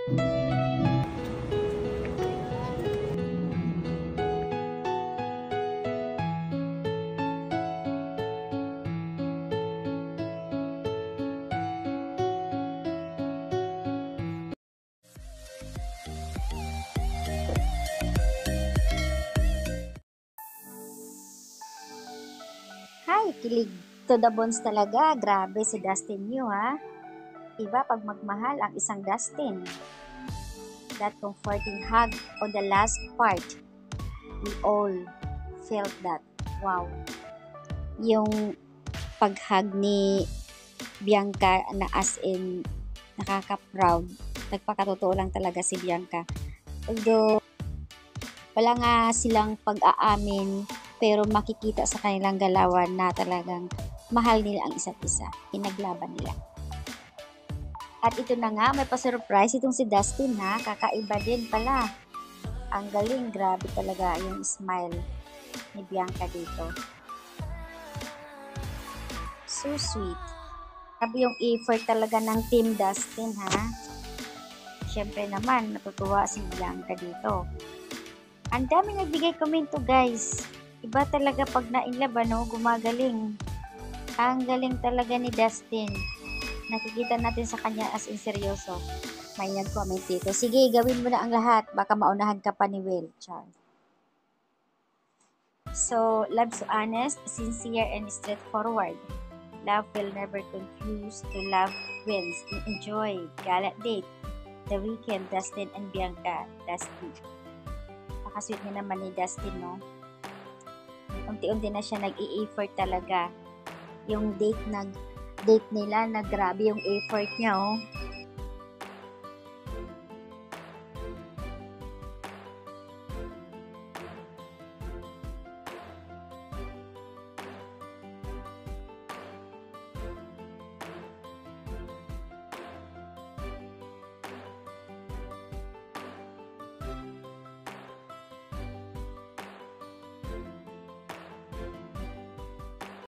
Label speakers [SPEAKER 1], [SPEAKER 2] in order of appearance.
[SPEAKER 1] Hi, kilig to the bones talaga. Grabe si Dustin Yu ha. Iba pag magmahal ang isang Dustin. That comforting hug on the last part. We all felt that. Wow. Yung pag-hug ni Bianca na as in nakaka-proud. Nagpakatotoo lang talaga si Bianca. Although wala nga silang pag-aamin, pero makikita sa kanilang galawan na talagang mahal nila ang isa't isa. Pinaglaban nila. At ito na nga, may pa-surprise itong si Dustin ha. Kakaiba din pala. Ang galing, grabe talaga yung smile ni Bianca dito. So sweet. Grabe yung effort talaga ng Team Dustin ha. Siyempre naman, natutuwa si Bianca dito. Ang dami nagbigay komento guys. Iba talaga pag na-inlove ano, gumagaling. Ang galing talaga ni Dustin. Nakikita natin sa kanya as in seryoso. May nag-comment dito. Sige, gawin mo na ang lahat. Baka maunahan ka pa ni Will. Char. So, love so honest, sincere, and straightforward. Love will never confuse to love wins. Enjoy. Gala date. The weekend, Dustin and Bianca. Dustin. Pakasweet niya naman ni Dustin, no? Unti-unti na siya nag-i-effort talaga. Yung date nila na grabe yung effort niya, oh.